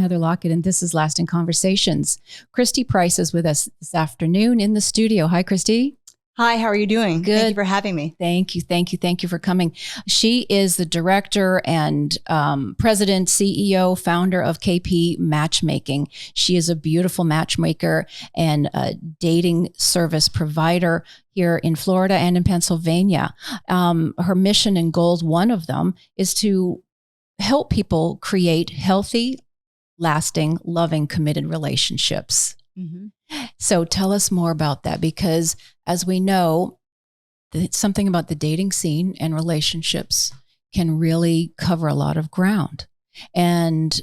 Heather Lockett, and this is Lasting Conversations. Kristi Price is with us this afternoon in the studio. Hi, Kristi. Hi, how are you doing? Good. Thank you for having me. Thank you for coming. She is the director and president, CEO, founder of KP Matchmaking. She is a beautiful matchmaker and a dating service provider here in Florida and in Pennsylvania. Her mission and goals, one of them is to help people create healthy, lasting, loving, committed relationships. Mm-hmm. So tell us more about that, because as we know, something about the dating scene and relationships can really cover a lot of ground. And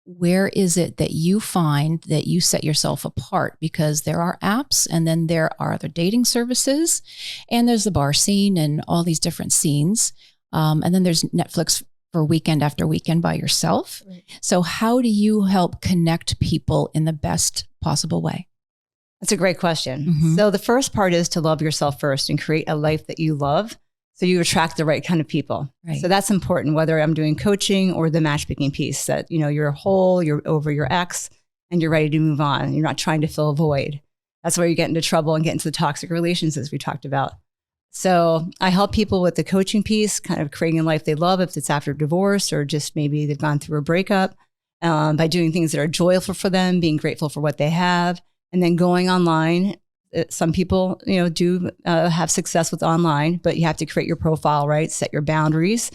where is it that you find that you set yourself apart? Because there are apps, and then there are other dating services, and there's the bar scene and all these different scenes. And then there's Netflix for weekend after weekend by yourself. Right. So how do you help connect people in the best possible way? That's a great question. Mm-hmm. So the first part is to love yourself first and create a life that you love, so you attract the right kind of people. Right. So that's important, whether I'm doing coaching or the matchmaking piece, that, you know, you're whole, you're over your ex, and you're ready to move on. You're not trying to fill a void. That's where you get into trouble and get into the toxic relations, as we talked about. So I help people with the coaching piece, kind of creating a life they love, if it's after divorce or just maybe they've gone through a breakup, by doing things that are joyful for them, being grateful for what they have, and then going online. Some people, you know, do have success with online, but you have to create your profile, right? Set your boundaries,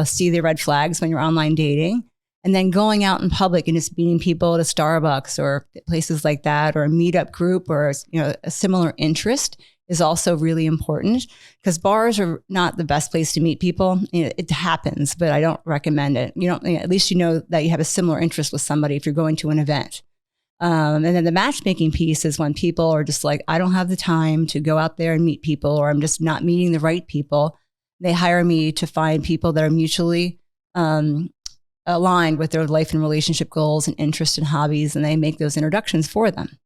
see the red flags when you're online dating, and then going out in public and just meeting people at a Starbucks or places like that, or a meetup group, or, you know, a similar interest is also really important, because bars are not the best place to meet people. You know, it happens, but I don't recommend it. You don't, at least you know that you have a similar interest with somebody if you're going to an event. And then the matchmaking piece is when people are just like, I don't have the time to go out there and meet people, or I'm just not meeting the right people. They hire me to find people that are mutually aligned with their life and relationship goals and interests and hobbies, and they make those introductions for them.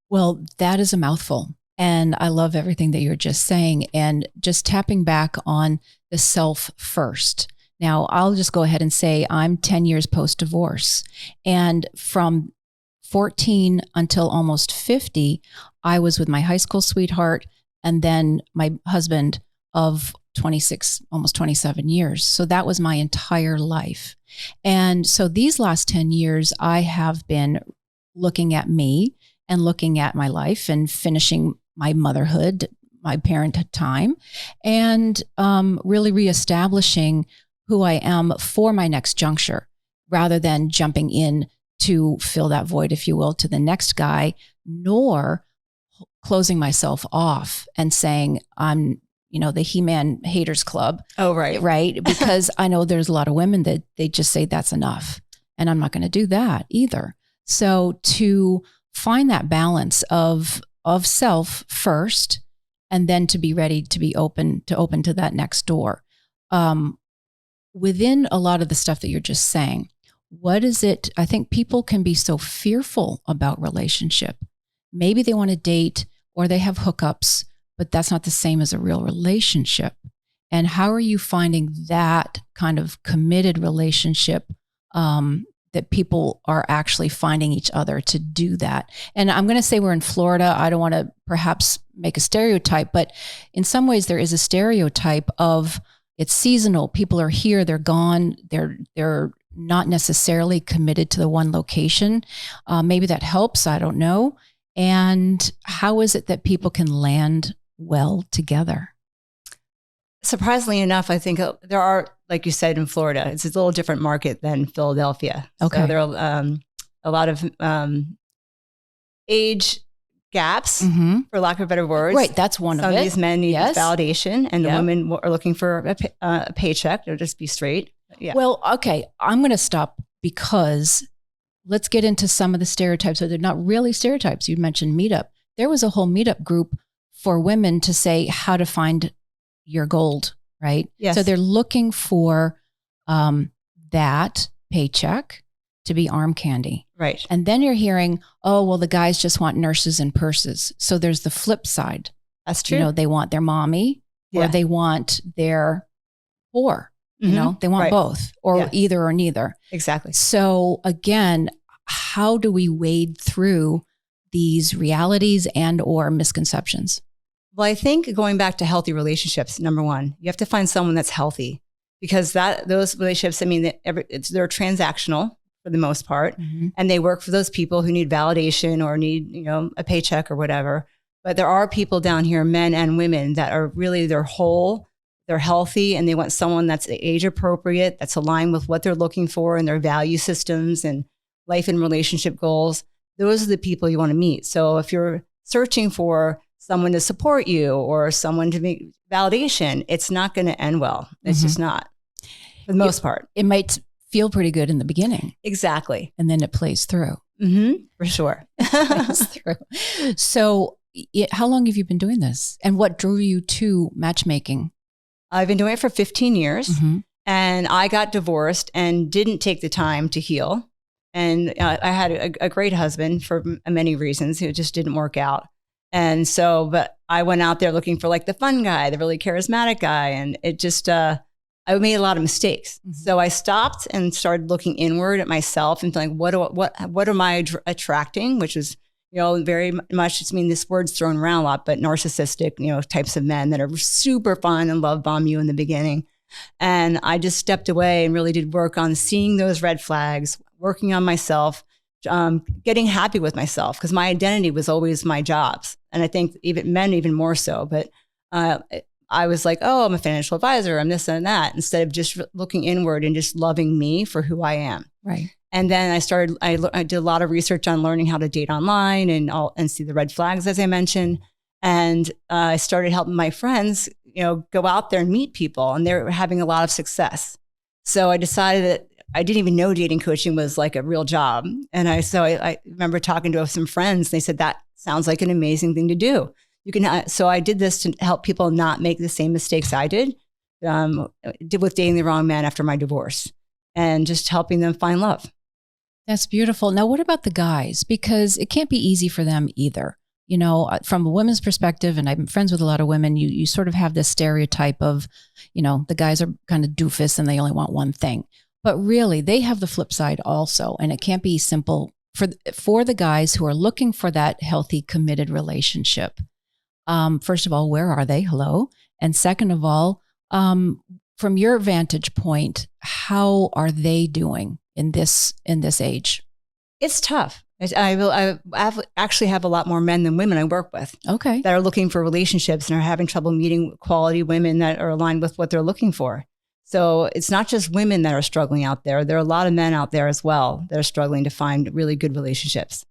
Well, that is a mouthful. And I love everything that you're just saying, and just tapping back on the self first. Now, I'll just go ahead and say I'm 10 years post-divorce. And from 14 until almost 50, I was with my high school sweetheart, and then my husband of 26, almost 27 years. So that was my entire life. And so these last 10 years, I have been looking at me and looking at my life and finishing my motherhood, my parenthood time, and really reestablishing who I am for my next juncture, rather than jumping in to fill that void, if you will, to the next guy, nor closing myself off and saying I'm, you know, the He-Man haters club. Oh, right. Right. Because I know there's a lot of women that they just say that's enough, and I'm not going to do that either. So to find that balance of self first, and then to be ready to be open to that next door. Within a lot of the stuff that you're just saying, what is it? I think people can be so fearful about relationship. Maybe they want to date or they have hookups, but that's not the same as a real relationship. And how are you finding that kind of committed relationship, that people are actually finding each other to do that? And I'm going to say we're in Florida. I don't want to perhaps make a stereotype, but in some ways there is a stereotype of it's seasonal. People are here, they're gone, they're not necessarily committed to the one location. Maybe that helps, I don't know. And how is it that people can land well together? Surprisingly enough, I think there are, like you said, in Florida, it's a little different market than Philadelphia. Okay. So there are a lot of age gaps, for lack of better words. Right, that's one of it. Some of these men need validation, and the Yep. women are looking for a paycheck. They'll just be straight. Yeah. Well, okay, I'm going to stop, because let's get into some of the stereotypes, or they're not really stereotypes. You mentioned meetup. There was a whole meetup group for women to say how to find your gold, right? Yes. So they're looking for that paycheck to be arm candy. Right. And then you're hearing, oh, well, the guys just want nurses and purses. So there's the flip side. That's true. You know, they want their mommy, or they want their whore. You know, they want both or either or neither. Exactly. So again, how do we wade through these realities and or misconceptions? Well, I think going back to healthy relationships, number one, you have to find someone that's healthy, because those relationships, I mean, they're transactional for the most part, and they work for those people who need validation or need, you know, a paycheck or whatever. But there are people down here, men and women, that are really, they're whole, they're healthy, and they want someone that's age appropriate, that's aligned with what they're looking for and their value systems and life and relationship goals. Those are the people you want to meet. So if you're searching for someone to support you or someone to make validation, it's not going to end well. It's just not, for the most part. It might feel pretty good in the beginning. Exactly. And then it plays through. For sure. Plays through. So how long have you been doing this? And what drew you to matchmaking? I've been doing it for 15 years, and I got divorced and didn't take the time to heal. And I had a great husband for many reasons. It just didn't work out. And so, but I went out there looking for like the fun guy, the really charismatic guy. And it just, I made a lot of mistakes. So I stopped and started looking inward at myself and feeling, what am I attracting? Which is, you know, very much, I mean, this word's thrown around a lot, but narcissistic, you know, types of men that are super fun and love bomb you in the beginning. And I just stepped away and really did work on seeing those red flags, working on myself, getting happy with myself, because my identity was always my jobs. And I think even men, even more so. But I was like, oh, I'm a financial advisor, I'm this and that, instead of just looking inward and just loving me for who I am. Right. And then I did a lot of research on learning how to date online and see the red flags, as I mentioned. And I started helping my friends, you know, go out there and meet people, and they're having a lot of success. So I decided that I didn't even know dating coaching was like a real job. And I remember talking to some friends, and they said, that sounds like an amazing thing to do. So I did this to help people not make the same mistakes I did with dating the wrong man after my divorce, and just helping them find love. That's beautiful. Now, what about the guys? Because it can't be easy for them either. You know, from a women's perspective, and I'm friends with a lot of women, you sort of have this stereotype of, you know, the guys are kind of doofus and they only want one thing. But really, they have the flip side also. And it can't be simple for the guys who are looking for that healthy, committed relationship. First of all, where are they? Hello. And second of all, from your vantage point, how are they doing in this age? It's tough. I actually have a lot more men than women I work with. Okay. That are looking for relationships and are having trouble meeting quality women that are aligned with what they're looking for. So it's not just women that are struggling out there. There are a lot of men out there as well that are struggling to find really good relationships.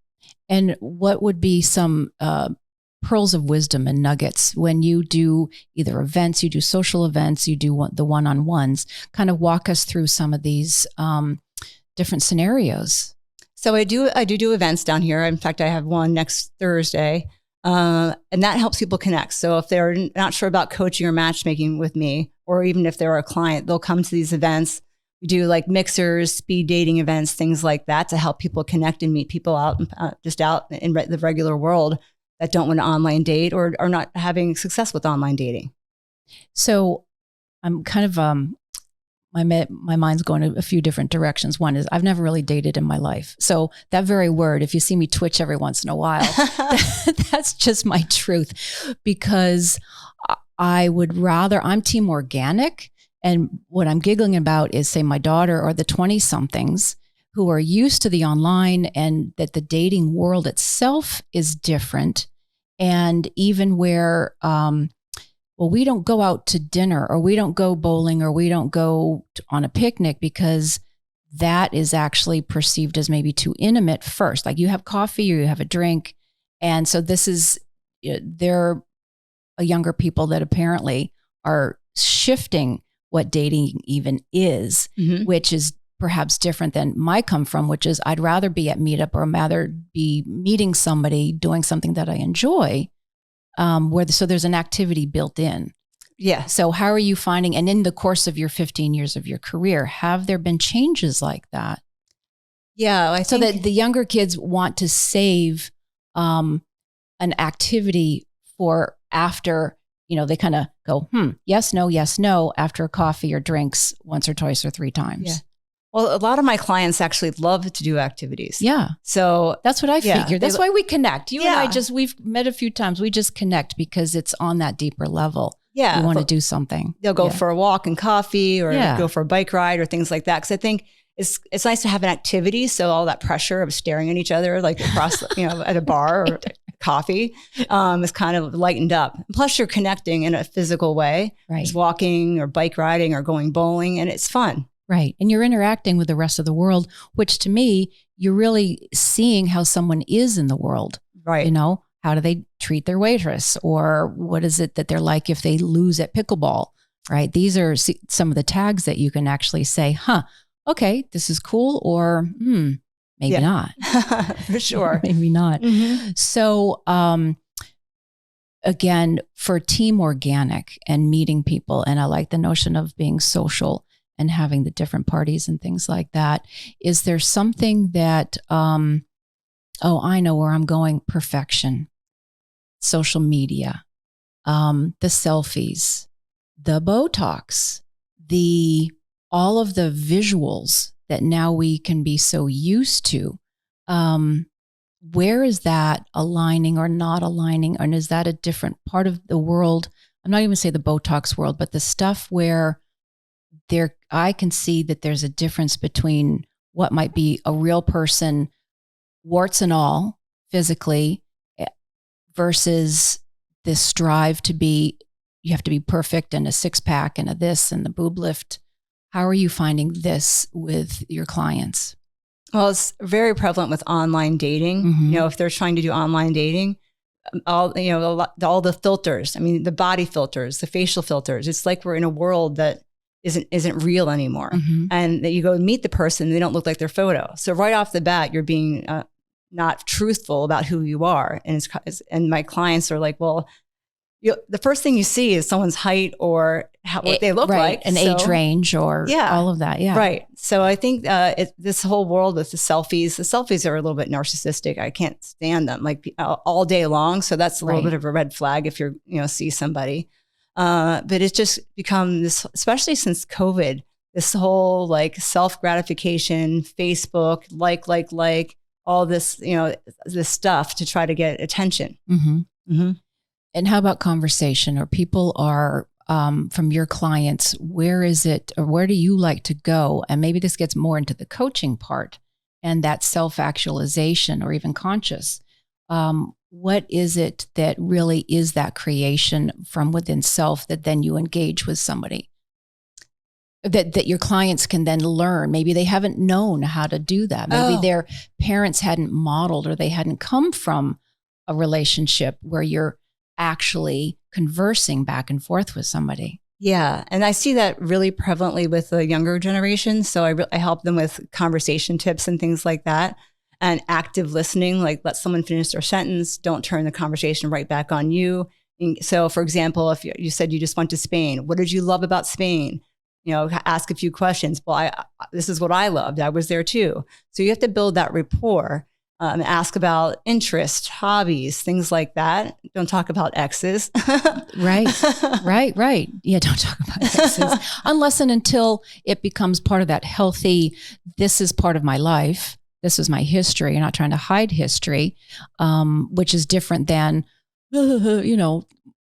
And what would be some pearls of wisdom and nuggets when you do either events, you do social events, you do the one-on-ones? Kind of walk us through some of these different scenarios. So I do events down here. In fact, I have one next Thursday, and that helps people connect. So if they're not sure about coaching or matchmaking with me, or even if they're a client, they'll come to these events. We do like mixers, speed dating events, things like that, to help people connect and meet people out in the regular world that don't want to online date or are not having success with online dating. So I'm kind of my mind's going a few different directions. One is I've never really dated in my life. So that very word, if you see me twitch every once in a while, that's just my truth, because I would rather, I'm team organic. And what I'm giggling about is, say, my daughter or the 20-somethings who are used to the online, and that the dating world itself is different. And even where, well, we don't go out to dinner, or we don't go bowling, or we don't go on a picnic, because that is actually perceived as maybe too intimate first. Like you have coffee or you have a drink. And so they're younger people that apparently are shifting what dating even is, which is perhaps different than my come from, which is I'd rather be at meetup or rather be meeting somebody, doing something that I enjoy. So there's an activity built in. Yeah. So how are you finding, and in the course of your 15 years of your career, have there been changes like that? Yeah. I think so that the younger kids want to save an activity for after, they kind of go, yes, no, after coffee or drinks once or twice or 3 times. Yeah. Well, a lot of my clients actually love to do activities. Yeah. So that's what I figured. That's why we connect. You and I we've met a few times. We just connect because it's on that deeper level. Yeah. You want to do something. They'll go for a walk and coffee or go for a bike ride or things like that. Cause I think it's nice to have an activity. So all that pressure of staring at each other, like across, at a bar or coffee, is kind of lightened up. Plus you're connecting in a physical way, just walking or bike riding or going bowling, and it's fun. Right. And you're interacting with the rest of the world, which to me, you're really seeing how someone is in the world. Right. How do they treat their waitress, or what is it that they're like if they lose at pickleball, right? These are some of the tags that you can actually say, okay, this is cool, or maybe not. For sure. Maybe not. Mm-hmm. So, again, for team organic and meeting people, and I like the notion of being social and having the different parties and things like that. Is there something that, I know where I'm going, perfection, social media, the selfies, the Botox, all of the visuals that now we can be so used to. Where is that aligning or not aligning? And is that a different part of the world? I'm not even say the Botox world, but the stuff where I can see that there's a difference between what might be a real person, warts and all, physically, versus this strive to be, you have to be perfect and a 6-pack and a this and the boob lift. How are you finding this with your clients? Well, it's very prevalent with online dating. Mm-hmm. If they're trying to do online dating, all the filters, the body filters, the facial filters, it's like we're in a world that isn't real anymore. Mm-hmm. And that you go meet the person, they don't look like their photo. So right off the bat, you're being not truthful about who you are. And my clients are like, well, the first thing you see is someone's height or what they look like. An age range or all of that. Yeah. Right. So I think this whole world with the selfies are a little bit narcissistic. I can't stand them all day long. So that's a little bit of a red flag if you're, see somebody. But it's just become this, especially since COVID, this whole self-gratification, Facebook, like all this, this stuff to try to get attention. Mm-hmm. Mm-hmm. And how about conversation, or people are, from your clients, where is it, or where do you like to go? And maybe this gets more into the coaching part and that self-actualization or even conscious. What is it that really is that creation from within self that then you engage with somebody? That your clients can then learn. Maybe they haven't known how to do that. Maybe their parents hadn't modeled, or they hadn't come from a relationship where you're actually conversing back and forth with somebody. Yeah. And I see that really prevalently with the younger generation. So I help them with conversation tips and things like that. And active listening, let someone finish their sentence. Don't turn the conversation right back on you. And so for example, if you said you just went to Spain, what did you love about Spain? Ask a few questions. Well, this is what I loved. I was there too. So you have to build that rapport. Ask about interests, hobbies, things like that. Don't talk about exes. Right. Yeah, don't talk about exes. Unless and until it becomes part of that healthy, this is part of my life. This is my history. You're not trying to hide history, which is different than,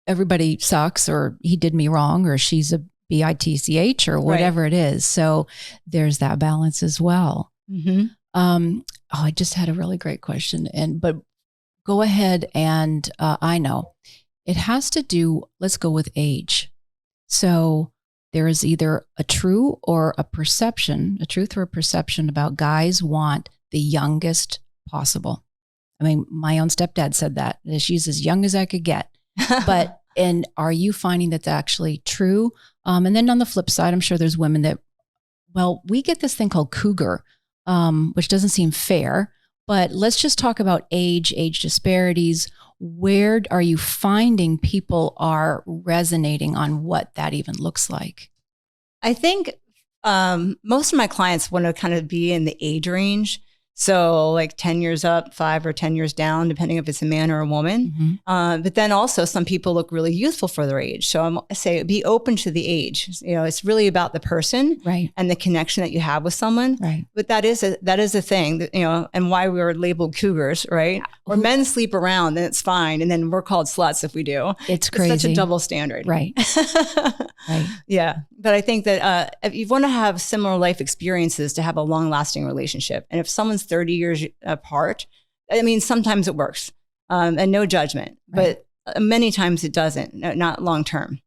everybody sucks, or he did me wrong, or she's a bitch, or whatever it is. So there's that balance as well. Mm-hmm. I just had a really great question, but go ahead. And I know it has to do, let's go with age. So there is either a truth or a perception about guys want the youngest possible. My own stepdad said that she's as young as I could get, and are you finding that's actually true? And then on the flip side, I'm sure there's women that, we get this thing called cougar, which doesn't seem fair, but let's just talk about age disparities. Where are you finding people are resonating on what that even looks like? I think most of my clients want to kind of be in the age range. So like 10 years up, 5 or 10 years down, depending if it's a man or a woman. But then also some people look really youthful for their age. So I say be open to the age. It's really about the person and the connection that you have with someone. But that is a thing that, and why we were labeled cougars, right? Or men sleep around and it's fine. And then we're called sluts if we do. It's crazy. It's such a double standard. Right. Yeah. But I think that if you want to have similar life experiences to have a long lasting relationship, and if someone's 30 years apart, I mean, sometimes it works and no judgment, but many times it doesn't, not long term.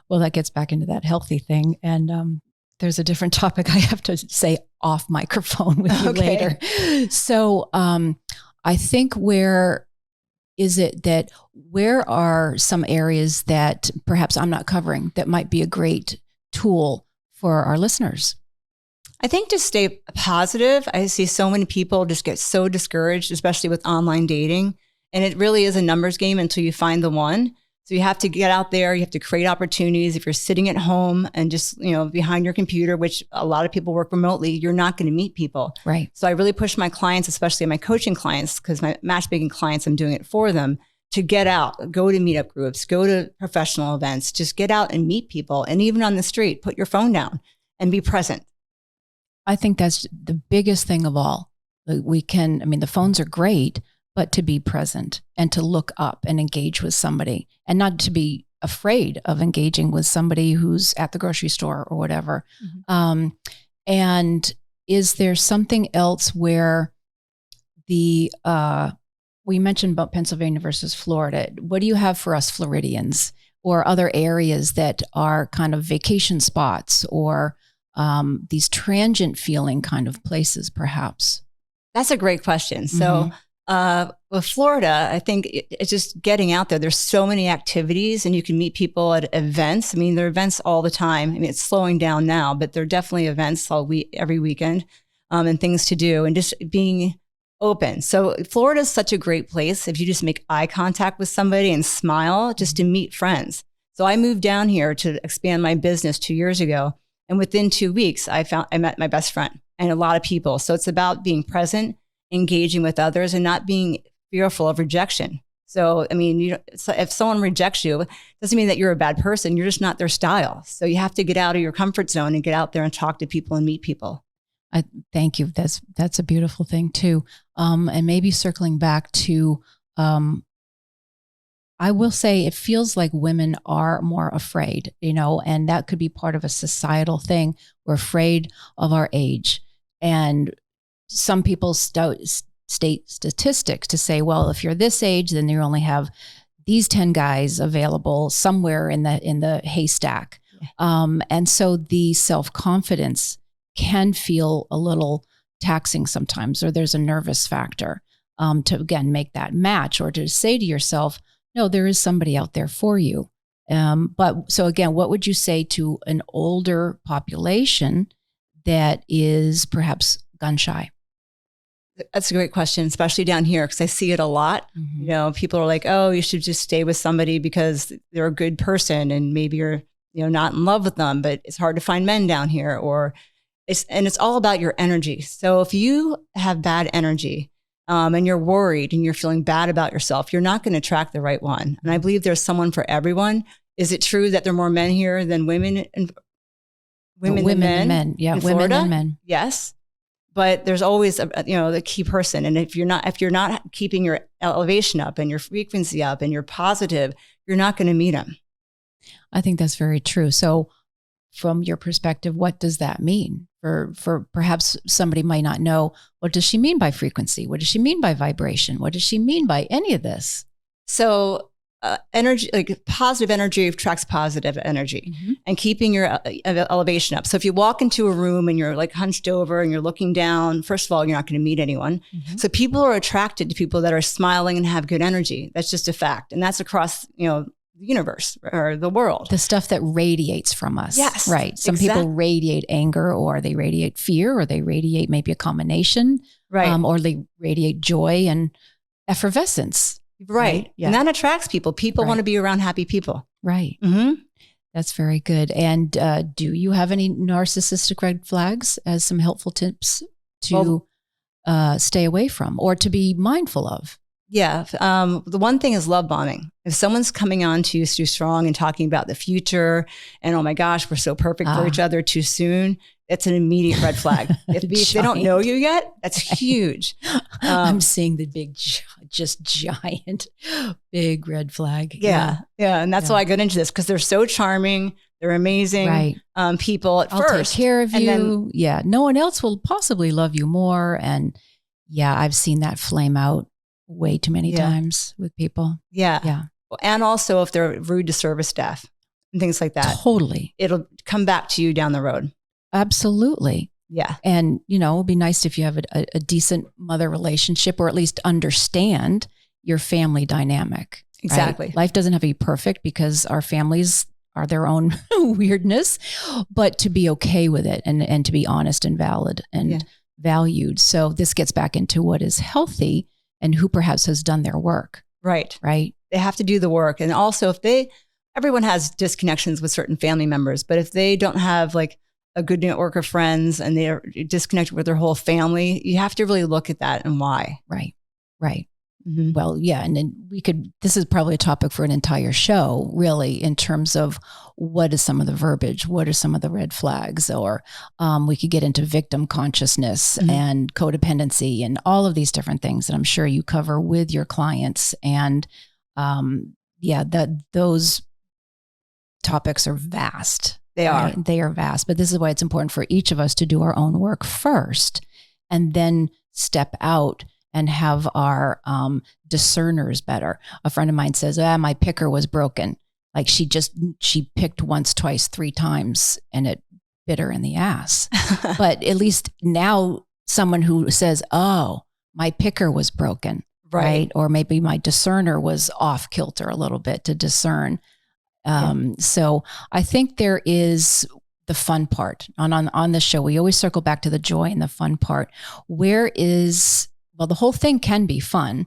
Well, that gets back into that healthy thing. And there's a different topic I have to say off microphone with you later. So I think where are some areas that perhaps I'm not covering that might be a great tool for our listeners? I think to stay positive. I see so many people just get so discouraged, especially with online dating. And it really is a numbers game until you find the one. So you have to get out there. You have to create opportunities. If you're sitting at home and just, behind your computer, which a lot of people work remotely, you're not going to meet people. Right. So I really push my clients, especially my coaching clients, because my matchmaking clients, I'm doing it for them, to get out, go to meetup groups, go to professional events, just get out and meet people. And even on the street, put your phone down and be present. I think that's the biggest thing of all. The phones are great, but to be present and to look up and engage with somebody and not to be afraid of engaging with somebody who's at the grocery store or whatever. And is there something else where we mentioned about Pennsylvania versus Florida. What do you have for us Floridians or other areas that are kind of vacation spots or these transient feeling kind of places, perhaps? That's a great question. So with Florida, I think it's just getting out there. There's so many activities and you can meet people at events. I mean, there are events all the time. I mean, it's slowing down now, but there are definitely events every weekend and things to do and just being open. So Florida is such a great place if you just make eye contact with somebody and smile just to meet friends. So I moved down here to expand my business 2 years ago. And within 2 weeks, I met my best friend and a lot of people. So it's about being present, engaging with others and not being fearful of rejection. So, I mean, if someone rejects you, it doesn't mean that you're a bad person. You're just not their style. So you have to get out of your comfort zone and get out there and talk to people and meet people. Thank you. That's a beautiful thing too. And maybe circling back to, I will say it feels like women are more afraid, and that could be part of a societal thing. We're afraid of our age. And some people state statistics to say, well, if you're this age, then you only have these 10 guys available somewhere in the haystack. And so the self-confidence can feel a little taxing sometimes, or there's a nervous factor to, again, make that match or to say to yourself, no, there is somebody out there for you. But so again, what would you say to an older population that is perhaps gun shy? That's a great question, especially down here, because I see it a lot. People are like, oh, you should just stay with somebody because they're a good person and maybe you're, not in love with them, but it's hard to find men down here it's all about your energy. So if you have bad energy and you're worried and you're feeling bad about yourself, you're not going to attract the right one. And I believe there's someone for everyone. Is it true that there are more men here than women and women than men? Yeah, in women Florida? than men. Yes. But there's always the key person. And if you're not keeping your elevation up and your frequency up and you're positive, you're not going to meet them. I think that's very true. So from your perspective, what does that mean? For perhaps somebody might not know, what does she mean by frequency? What does she mean by vibration? What does she mean by any of this? So energy, like positive energy attracts positive energy and keeping your elevation up. So if you walk into a room and you're like hunched over and you're looking down, first of all, you're not going to meet anyone. So people are attracted to people that are smiling and have good energy. That's just a fact. And that's across, the universe or the world. The stuff that radiates from us. Yes. Right. Some people radiate anger or they radiate fear or they radiate maybe a combination. Right. Or they radiate joy and effervescence. Right. Yeah. And that attracts people. People want to be around happy people. Right. That's very good. And do you have any narcissistic red flags as some helpful tips to stay away from or to be mindful of? Yeah. The one thing is love bombing. If someone's coming on to you too strong and talking about the future and, oh my gosh, we're so perfect for each other too soon, it's an immediate red flag. If they don't know you yet, that's huge. I'm seeing the big, just giant, big red flag. Yeah. And that's why I got into this, because they're so charming. They're amazing people at first. I'll take care of you. No one else will possibly love you more. And I've seen that flame out way too many times with people. Yeah. And also if they're rude to service staff and things like that. Totally. It'll come back to you down the road. Absolutely. Yeah. And, it'd be nice if you have a decent mother relationship, or at least understand your family dynamic. Exactly. Right? Life doesn't have to be perfect because our families are their own weirdness, but to be okay with it and to be honest and valid and valued. So this gets back into what is healthy and who perhaps has done their work. Right. Right. They have to do the work. And also everyone has disconnections with certain family members, but if they don't have like a good network of friends and they're disconnected with their whole family, you have to really look at that and why. Right. Mm-hmm. Well, and then this is probably a topic for an entire show, really, in terms of what is some of the verbiage, what are some of the red flags, or we could get into victim consciousness and codependency and all of these different things that I'm sure you cover with your clients. And those topics are vast. They are. Right? They are vast, but this is why it's important for each of us to do our own work first and then step out and have our discerners better. A friend of mine says, my picker was broken. Like she picked once, twice, 3 times and it bit her in the ass. But at least now someone who says, oh, my picker was broken, right? Or maybe my discerner was off kilter a little bit to discern. So I think there is the fun part on the show. We always circle back to the joy and the fun part. The whole thing can be fun,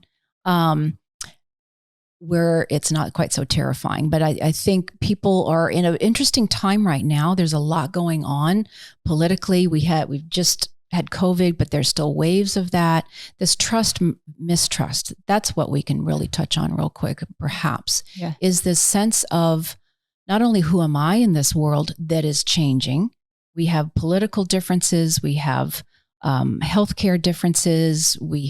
where it's not quite so terrifying. But I think people are in an interesting time right now. There's a lot going on politically. We've just had COVID, but there's still waves of that. This trust, mistrust, that's what we can really touch on real quick, perhaps, is this sense of not only who am I in this world that is changing. We have political differences. We have healthcare differences. We've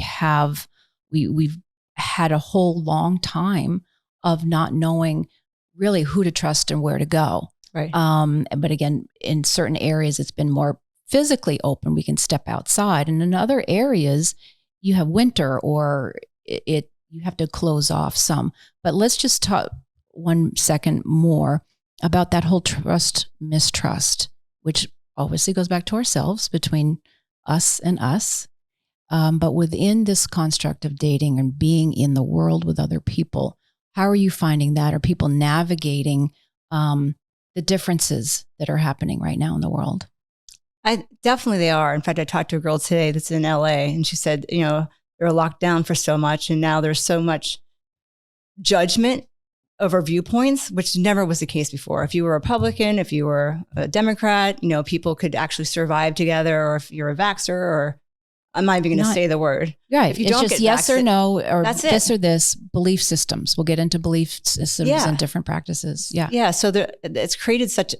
had a whole long time of not knowing really who to trust and where to go. Right. But again, in certain areas, it's been more physically open. We can step outside, and in other areas, you have winter or you have to close off some. But let's just talk 1 second more about that whole trust mistrust, which obviously goes back to ourselves, between us and us. But within this construct of dating and being in the world with other people, how are you finding that? Are people navigating the differences that are happening right now in the world? Definitely they are. In fact, I talked to a girl today that's in LA, and she said, they're locked down for so much, and now there's so much judgment over viewpoints, which never was the case before. If you were a Republican, if you were a Democrat, people could actually survive together, or if you're a vaxxer, or I'm not even going to say the word. Right. If you don't just yes or no, or this it. or this, belief systems. We'll get into belief systems and different practices. Yeah. Yeah. So it's created such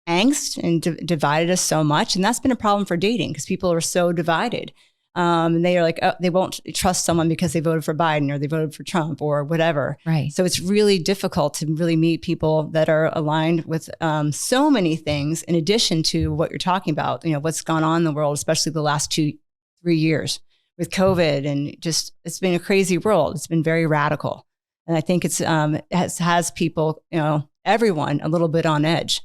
angst and divided us so much. And that's been a problem for dating, because people are so divided. And they are like, they won't trust someone because they voted for Biden or they voted for Trump or whatever. Right. So it's really difficult to really meet people that are aligned with so many things, in addition to what you're talking about, what's gone on in the world, especially the last 2-3 years with COVID, and just, it's been a crazy world. It's been very radical. And I think it's has people, everyone a little bit on edge.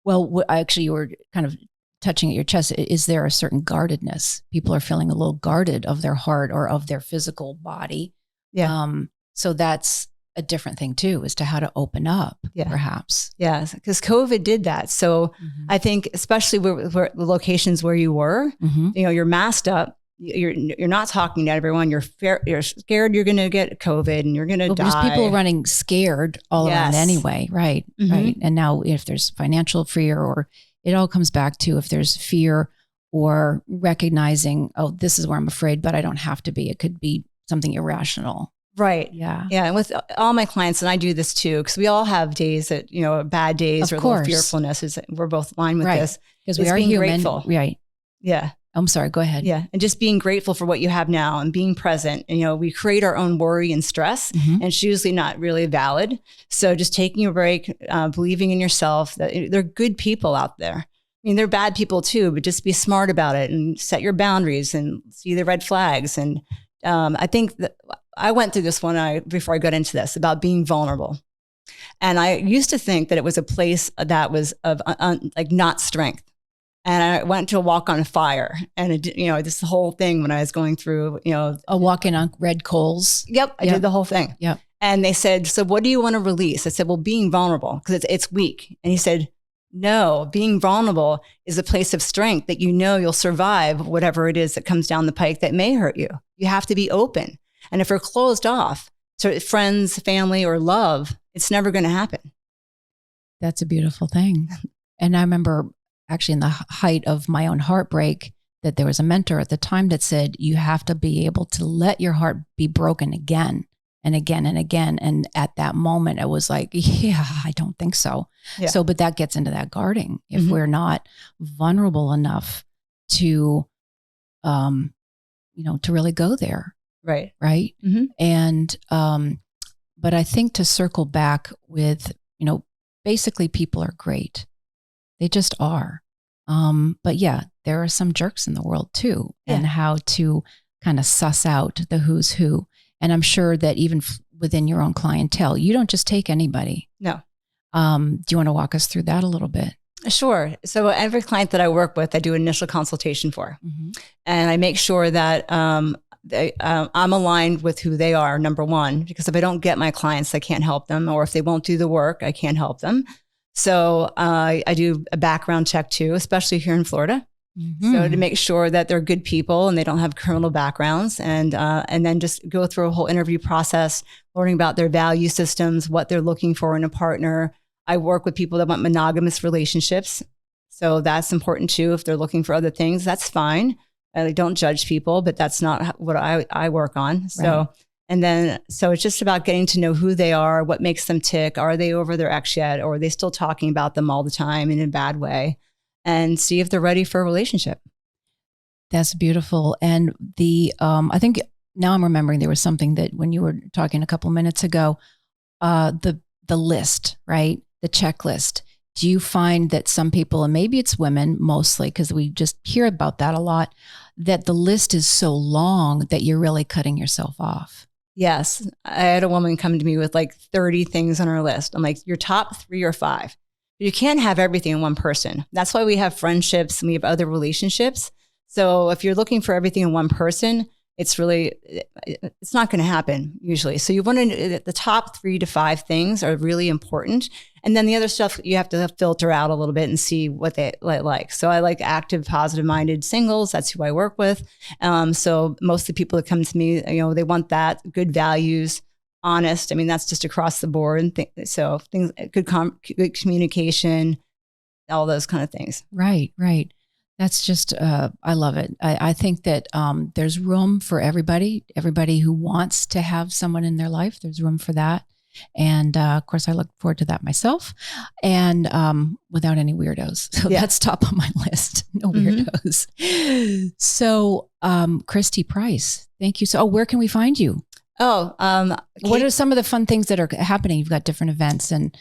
Well, actually, you were kind of touching at your chest. Is there a certain guardedness? People are feeling a little guarded of their heart or of their physical body. Yeah. So that's a different thing too, as to how to open up, perhaps. Yeah, because COVID did that. So I think, especially where the locations where you were, you're masked up. You're not talking to everyone. You're scared you're going to get COVID and you're going to die. There's people running scared all around anyway. Right. Right. And now if there's financial fear, or it all comes back to if there's fear or recognizing, oh, this is where I'm afraid, but I don't have to be. It could be something irrational. Right. Yeah. Yeah. And with all my clients, and I do this too, because we all have days that, bad days or a little fearfulness. We're both aligned with this. Because we are human. Grateful. Right. Yeah. I'm sorry. Go ahead. Yeah. And just being grateful for what you have now and being present. And, we create our own worry and stress, and it's usually not really valid. So just taking a break, believing in yourself, that there are good people out there. I mean, they're bad people too, but just be smart about it and set your boundaries and see the red flags. And I think that I went through this one before I got into this about being vulnerable. And I used to think that it was a place that was of like not strength. And I went to a walk on fire, and this whole thing when I was going through, a walk-in on red coals. Yep, I did the whole thing. Yep. And they said, "So what do you want to release?" I said, "Well, being vulnerable, because it's weak." And he said, "No, being vulnerable is a place of strength that you'll survive whatever it is that comes down the pike that may hurt you. You have to be open. And if you're closed off to friends, family, or love, it's never going to happen." That's a beautiful thing. And I remember actually in the height of my own heartbreak that there was a mentor at the time that said, you have to be able to let your heart be broken again and again and again. And at that moment, it was like, yeah, I don't think so. Yeah. So, but that gets into that guarding. If we're not vulnerable enough to, to really go there. Right. Right. Mm-hmm. And, but I think to circle back with, basically people are great. They just are. But yeah, there are some jerks in the world too, and how to kind of suss out the who's who. And I'm sure that even within your own clientele, you don't just take anybody. No. Do you want to walk us through that a little bit? Sure. So every client that I work with, I do an initial consultation for, and I make sure that I'm aligned with who they are, number one, because if I don't get my clients, I can't help them. Or if they won't do the work, I can't help them. So I do a background check too, especially here in Florida. So to make sure that they're good people and they don't have criminal backgrounds, and then just go through a whole interview process, learning about their value systems, what they're looking for in a partner. I work with people that want monogamous relationships. So that's important too. If they're looking for other things, that's fine. I don't judge people, but that's not what I work on. So, right. And then, so it's just about getting to know who they are, what makes them tick. Are they over their ex yet? Or are they still talking about them all the time in a bad way? And see if they're ready for a relationship. That's beautiful. And I think now I'm remembering there was something that when you were talking a couple minutes ago, the list, right? The checklist. Do you find that some people, and maybe it's women mostly, because we just hear about that a lot, that the list is so long that you're really cutting yourself off? Yes. I had a woman come to me with like 30 things on her list. I'm like, your top 3 or 5. You can't have everything in one person. That's why we have friendships and we have other relationships. So if you're looking for everything in one person, it's not going to happen usually. So you want to, the top 3 to 5 things are really important. And then the other stuff you have to filter out a little bit and see what they like. So I like active, positive minded singles. That's who I work with. So most of the people that come to me, they want that, good values, honest. I mean, that's just across the board. And so things, good communication, all those kind of things. Right. That's just, I love it. I think that there's room for everybody who wants to have someone in their life. There's room for that. And of course, I look forward to that myself, and without any weirdos. So that's top of my list. No weirdos. So Kristi Price, thank you. So where can we find you? What are some of the fun things that are happening? You've got different events, and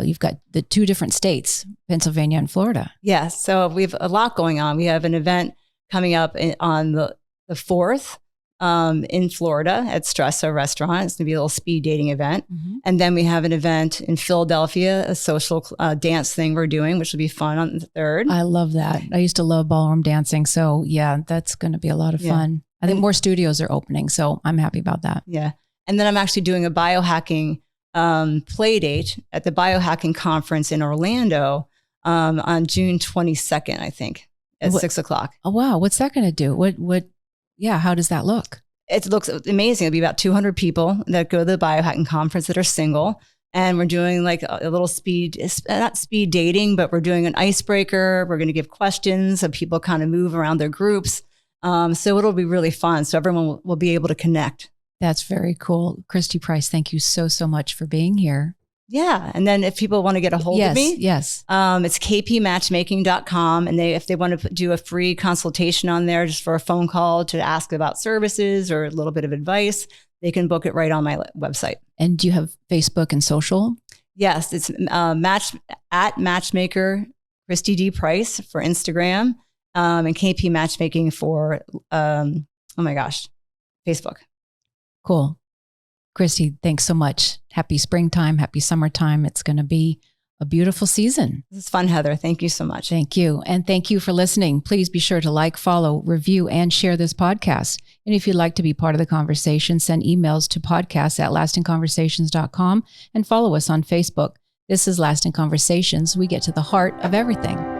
you've got the 2 different states, Pennsylvania and Florida. Yeah. So we have a lot going on. We have an event coming up on the 4th in Florida at Stressa Restaurant. It's going to be a little speed dating event. And then we have an event in Philadelphia, a social dance thing we're doing, which will be fun on the 3rd. I love that. I used to love ballroom dancing. So yeah, that's going to be a lot of fun. I think more studios are opening, so I'm happy about that. Yeah. And then I'm actually doing a biohacking play date at the biohacking conference in Orlando on June 22nd, I think, at 6:00. Oh, wow. What's that going to do? How does that look? It looks amazing. It'll be about 200 people that go to the biohacking conference that are single. And we're doing like a little not speed dating, but we're doing an icebreaker. We're going to give questions so people kind of move around their groups. So it'll be really fun. So everyone will be able to connect. That's very cool. Kristi Price, thank you so, so much for being here. Yeah. And then if people want to get a hold of me, it's kpmatchmaking.com. And if they want to do a free consultation on there, just for a phone call to ask about services or a little bit of advice, they can book it right on my website. And do you have Facebook and social? Yes. It's at Matchmaker Kristi D Price for Instagram, and KP Matchmaking for, Facebook. Cool. Kristi, thanks so much. Happy springtime. Happy summertime. It's going to be a beautiful season. This is fun, Heather. Thank you so much. Thank you. And thank you for listening. Please be sure to like, follow, review, and share this podcast. And if you'd like to be part of the conversation, send emails to podcasts@lastingconversations.com and follow us on Facebook. This is Lasting Conversations. We get to the heart of everything.